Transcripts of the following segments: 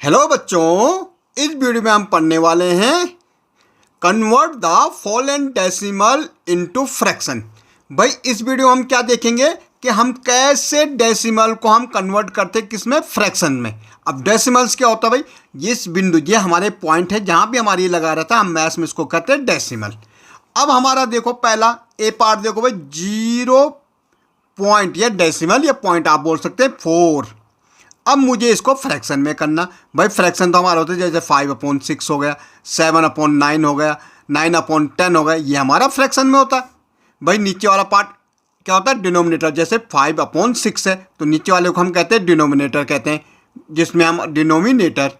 Hello बच्चों, इस video में हम पढ़ने वाले हैं convert the following decimal into fraction. भाई इस वीडियो में हम क्या देखेंगे कि हम कैसे डेसिमल को हम कन्वर्ट करते हैं किसमें, फ्रैक्शन में। अब डेसिमल्स क्या होता है भाई, इस बिंदु ये हमारे पॉइंट है जहाँ भी हमारे ये लगा रहता है, हम मैथ्स में इसको कहते हैं डेसिमल। अब हमारा देखो पहला ए पार्ट देखो भाई, 0 पॉइंट या डेसिमल या पॉइंट आप बोल सकते हैं 4। अब मुझे इसको फ्रैक्शन में करना। भाई फ्रैक्शन तो हमारा होता है जैसे 5/6 हो गया, 7/9 हो गया, 9/10 हो गया, ये हमारा फ्रैक्शन में होता है। भाई नीचे वाला पार्ट क्या होता है, डिनोमिनेटर। जैसे 5/6 है तो नीचे वाले को हम कहते हैं डिनोमिनेटर कहते हैं, जिसमें हम डिनोमिनेटर,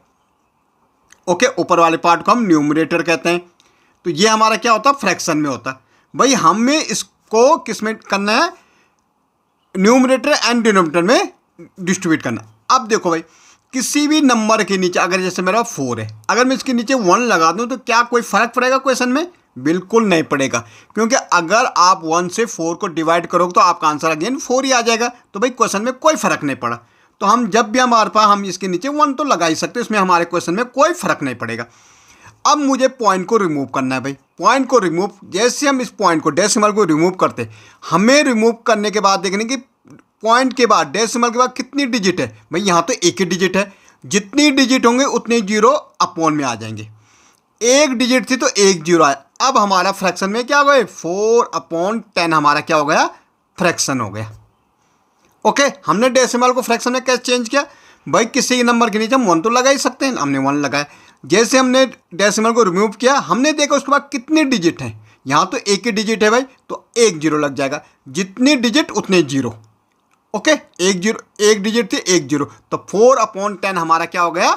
ओके, ऊपर वाले पार्ट को हम न्यूमरेटर कहते हैं। तो ये हमारा क्या होता है, फ्रैक्शन में होता है। भाई हमें इसको किस में करना है, न्यूमरेटर एंड डिनोमिनेटर में डिस्ट्रीब्यूट करना। अब देखो भाई, किसी भी नंबर के नीचे अगर जैसे मेरा 4 है, अगर मैं इसके नीचे 1 लगा दूं तो क्या कोई फर्क पड़ेगा क्वेश्चन में? बिल्कुल नहीं पड़ेगा, क्योंकि अगर आप 1 से 4 को डिवाइड करोगे तो आपका आंसर अगेन 4 ही आ जाएगा। तो भाई क्वेश्चन में कोई फर्क नहीं पड़ा। तो हम जब भी हमारे पास, हम इसके नीचे 1 तो लगा ही सकते हैं, इसमें हमारे क्वेश्चन में कोई फर्क नहीं पड़ेगा। अब मुझे पॉइंट को रिमूव करना है। भाई पॉइंट को रिमूव, जैसे हम इस पॉइंट को डेसिमल को रिमूव करते, हमें रिमूव करने के बाद देखने की पॉइंट के बाद डेसिमल के बाद कितनी डिजिट है। भाई यहाँ तो एक ही डिजिट है, जितनी डिजिट होंगे उतने जीरो अपॉन में आ जाएंगे। एक डिजिट थी तो एक जीरो आया। अब हमारा फ्रैक्शन में क्या हो गया, 4/10 हमारा क्या हो गया, फ्रैक्शन हो गया। ओके, हमने डेसिमल को फ्रैक्शन में कैसे चेंज किया? भाई किसी नंबर के नीचे हम 1 तो लगा ही सकते हैं, हमने 1 लगाया। जैसे हमने डेसिमल को रिमूव किया, हमने देखा उसके बाद कितने डिजिट हैं, यहाँ तो एक ही डिजिट है भाई, तो एक जीरो लग जाएगा। जितनी डिजिट उतने जीरो। ओके, एक डिजिट थी एक जीरो, तो 4/10 हमारा क्या हो गया,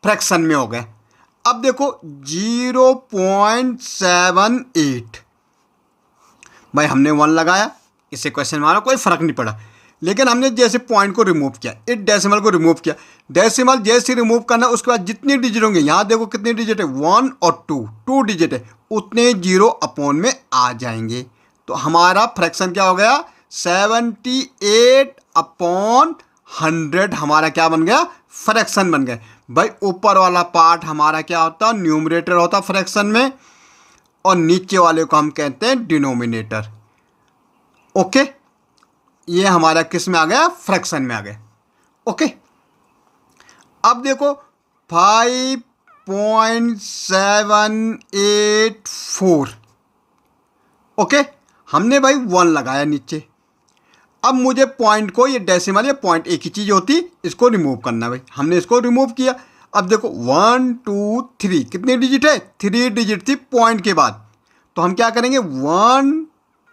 फ्रैक्शन में हो गया। अब देखो 0.78, भाई हमने 1 लगाया, इससे क्वेश्चन में हमारा कोई फर्क नहीं पड़ा। लेकिन हमने जैसे पॉइंट को रिमूव किया, इस डेसिमल को रिमूव किया, डेसिमल जैसे रिमूव करना उसके बाद जितनी डिजिट होंगे, यहाँ देखो कितनी डिजिट है, 1 और 2 डिजिट है, उतने जीरो अपॉन में आ जाएंगे। तो हमारा फ्रैक्शन क्या हो गया, 78/100 हमारा क्या बन गया, फ्रैक्शन बन गया। भाई ऊपर वाला पार्ट हमारा क्या होता है, न्यूमरेटर होता फ्रैक्शन में, और नीचे वाले को हम कहते हैं डिनोमिनेटर। ओके, ये हमारा किस में आ गया, फ्रैक्शन में आ गया। ओके, अब देखो 5.784। ओके, हमने भाई 1 लगाया नीचे। अब मुझे पॉइंट को, ये डेसिमल या पॉइंट एक ही चीज़ होती, इसको रिमूव करना। भाई हमने इसको रिमूव किया। अब देखो 1 2 3 कितनी डिजिट है, 3 डिजिट थी पॉइंट के बाद, तो हम क्या करेंगे, 1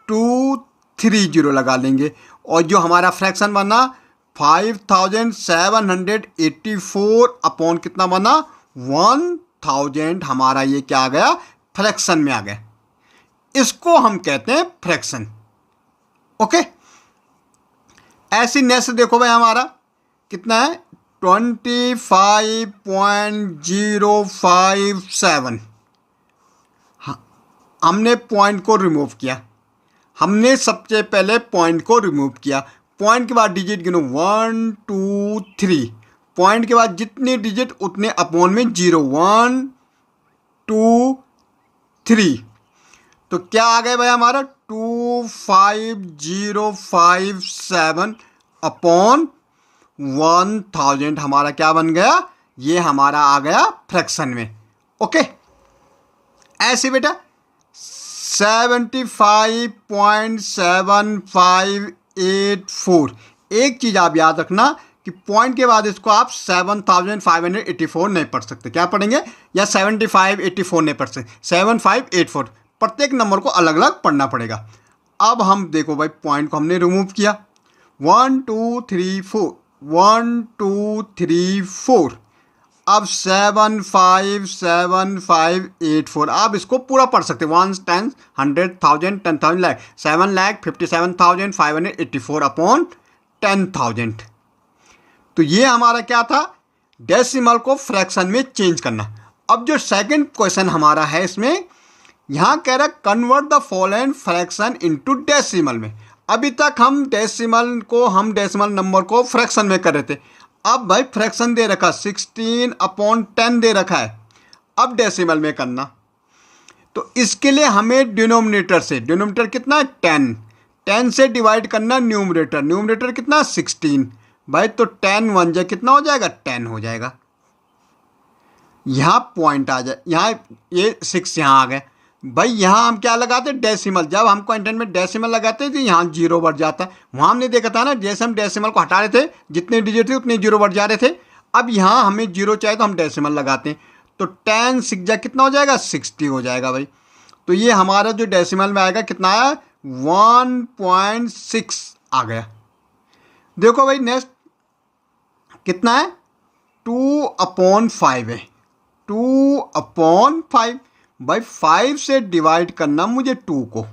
2 3 जीरो लगा लेंगे। और जो हमारा फ्रैक्शन बना 5784 अपॉन कितना बना, 1000, हमारा ये क्या आ गया, फ्रैक्शन में आ गया। इसको हम कहते हैं फ्रैक्शन। ओके, ऐसी नेक्स्ट देखो भाई, हमारा कितना है, 25.057। हमने पॉइंट को रिमूव किया, हमने सबसे पहले पॉइंट को रिमूव किया। पॉइंट के बाद डिजिट गिनो, 1 2 3, पॉइंट के बाद जितने डिजिट उतने अपॉन में जीरो, 1 2 3, तो क्या आ गया भाई हमारा, 25057 अपॉन 1000 हमारा क्या बन गया, ये हमारा आ गया फ्रैक्शन में। ओके, ऐसे बेटा 75.7584। एक चीज़ आप याद रखना कि पॉइंट के बाद इसको आप 7584 नहीं पढ़ सकते। क्या पढ़ेंगे, या 7584 नहीं पढ़ सकते, 7584, प्रत्येक नंबर को अलग अलग पढ़ना पड़ेगा। अब हम देखो भाई, पॉइंट को हमने रिमूव किया, 1 2 3 4, 1 2 3 4, अब 757584। आप इसको पूरा पढ़ सकते हैं, 1 10 100 1000 10,000 लाख, 7,57,584 अपॉन 10,000। तो ये हमारा क्या था, डेसिमल को फ्रैक्शन में चेंज करना। अब जो सेकंड क्वेश्चन हमारा है, इसमें यहाँ कह रहा है convert the following fraction into decimal में। अभी तक हम डेसिमल नंबर को फ्रैक्शन में कर रहे थे। अब भाई फ्रैक्शन दे रखा 16/10 दे रखा है, अब डेसिमल में करना। तो इसके लिए हमें डिनोमिनेटर से, डिनोमिनेटर कितना है 10, 10 से डिवाइड करना न्यूमरेटर, न्यूमरेटर कितना 16 भाई, तो 10 1 जा कितना हो जाएगा 10 हो जाएगा। यहाँ पॉइंट आ जाए, यहाँ ये 6 यहाँ आ गए भाई। यहाँ हम क्या लगाते डेसिमल, जब हम क्वांटन में डेसिमल लगाते हैं तो यहाँ 0 बढ़ जाता है। वहाँ हमने देखा था ना, जैसे हम डेसिमल को हटा रहे थे जितने डिजिट थे उतने 0 बढ़ जा रहे थे। अब यहाँ हमें 0 चाहिए तो हम डेसिमल लगाते हैं, तो 10 6 जा कितना हो जाएगा 60 हो जाएगा भाई। तो ये हमारा जो डेसिमल में आएगा कितना आया 1.6 आ गया। देखो भाई नेक्स्ट कितना है 2/5 है, 2/5 भाई 5 से डिवाइड करना मुझे 2 को।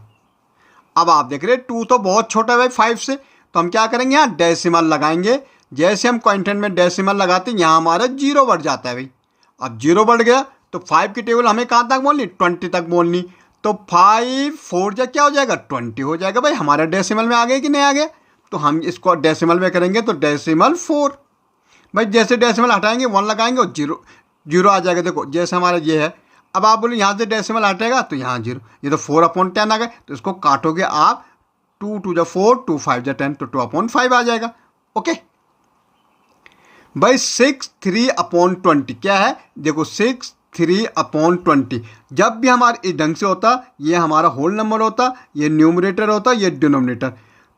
अब आप देख रहे 2 तो बहुत छोटा है भाई 5 से, तो हम क्या करेंगे यहाँ डेसिमल लगाएंगे। जैसे हम क्वांटन में डेसिमल लगाते हैं यहाँ हमारा 0 बढ़ जाता है भाई। अब 0 बढ़ गया तो 5 की टेबल हमें कहाँ तक बोलनी 20 तक बोलनी, तो 5 4 जा क्या हो जाएगा 20 हो जाएगा भाई। हमारा डेसिमल में आ गया कि नहीं आ गया, तो हम इसको डेसिमल में करेंगे तो डेसिमल 4 भाई। जैसे डेसिमल हटाएंगे 1 लगाएंगे और 0 आ जाएगा। देखो जैसे हमारा ये है, अब आप बोलो यहाँ से डेसिमल हटेगा तो यहाँ 0, ये तो 4/10 आ गए, तो इसको काटोगे आप 2 2 जा 4, 2 5 जा 10, तो 2/5 आ जाएगा। ओके भाई 6 3/20 क्या है, देखो 6 3/20 जब भी हमारे इस ढंग से होता, ये हमारा होल नंबर होता, ये न्यूमरेटर होता, ये डिनोमिनेटर।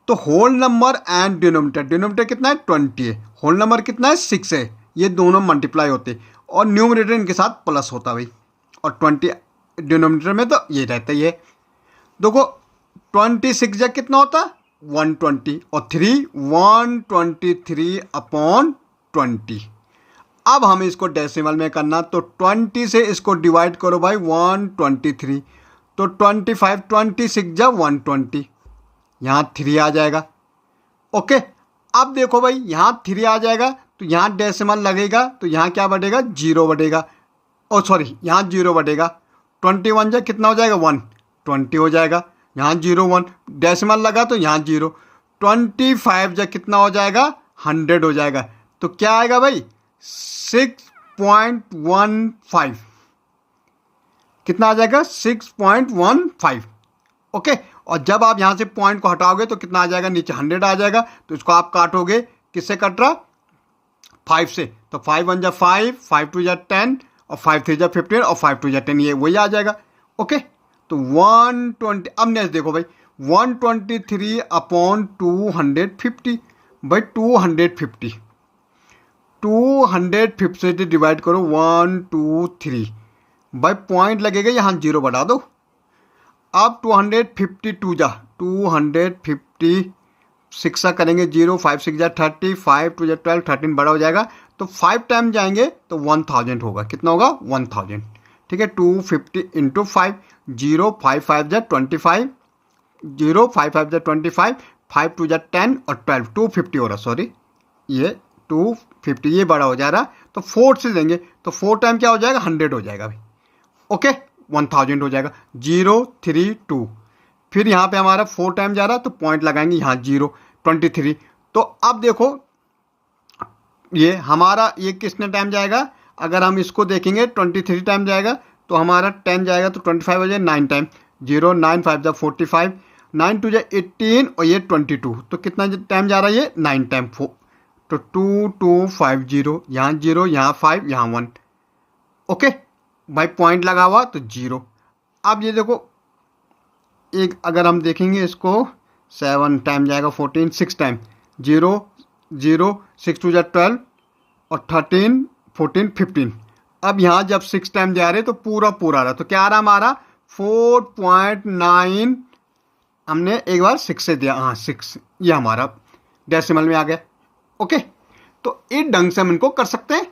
तो whole number and denominator, denominator कितना है 20 है, होल नंबर कितना है 6 है, ये दोनों मल्टीप्लाई होते और न्यूमरेटर इनके साथ प्लस होता भाई, और 20 डिनोमिनेटर में तो ये रहता ही है। देखो 26 जा कितना होता 120 और 3 123/20। अब हमें इसको डेसिमल में करना, तो 20 से इसको डिवाइड करो भाई 123, तो 25 26 जा 120, यहाँ 3 आ जाएगा। ओके अब देखो भाई यहाँ 3 आ जाएगा तो यहाँ डेसिमल लगेगा, तो यहाँ क्या बढ़ेगा 0 बढ़ेगा, ओ सॉरी यहाँ 0 बढ़ेगा। 21 जा कितना हो जाएगा 1 20 हो जाएगा, यहाँ 0 1 डेसिमल लगा तो यहाँ 0। 25 जा कितना हो जाएगा 100 हो जाएगा, तो क्या आएगा भाई 6.15 कितना आ जाएगा 6.15। ओके और जब आप यहाँ से पॉइंट को हटाओगे तो कितना आ जाएगा नीचे 100 आ जाएगा, तो इसको आप काटोगे किससे कट रहा 5 से, तो 5 1 जा 5, 5 2 जा 10 और 5 3 जा 15 और 5 2 जा 10, ये वही आ जाएगा। ओके तो 120। अब नेक्स्ट देखो भाई 123/250 भाई 250 से डिवाइड करो 1 2 3 भाई पॉइंट लगेगा यहाँ 0 बढ़ा दो। अब 252 जा 250 6 करेंगे 0 5 6 जा 30 5 2 जा 12 13 बड़ा हो जाएगा, तो 5 टाइम जाएंगे तो 1000 होगा, कितना होगा 1000। ठीक है 250 इंटू 5 0 5 5 जा 25 0 5 5 जा 25 5 2 जा 10 और 12 250 हो रहा, सॉरी ये 250 ये बड़ा हो जा रहा, तो 4 से देंगे तो 4 टाइम क्या हो जाएगा 100 हो जाएगा भाई। ओके 1000 हो जाएगा 0 3 2, फिर यहाँ पे हमारा 4 टाइम जा रहा तो पॉइंट लगाएंगे यहाँ 0 23। तो अब देखो ये हमारा ये कितने टाइम जाएगा, अगर हम इसको देखेंगे 23 टाइम जाएगा तो हमारा 10 जाएगा तो 25 हो जाए 9 टाइम 0 9 5 जा 45 9 2 जा 18 और ये 22, तो कितना टाइम जा रहा है ये 9 टाइम 4, तो 2250 यहाँ 0 यहाँ 5 यहाँ 1। ओके भाई पॉइंट लगा हुआ तो 0। अब ये देखो एक अगर हम देखेंगे इसको 7 टाइम जाएगा 14 6 टाइम 0 0 6 2 जा 12 और 13 14 15। अब यहाँ जब 6 टाइम जा रहे तो पूरा आ रहा, तो क्या आ रहा हमारा 4.9, हमने एक बार 6 से दिया, हाँ 6 ये हमारा डेसिमल में आ गया। ओके तो इस ढंग से हम इनको कर सकते हैं।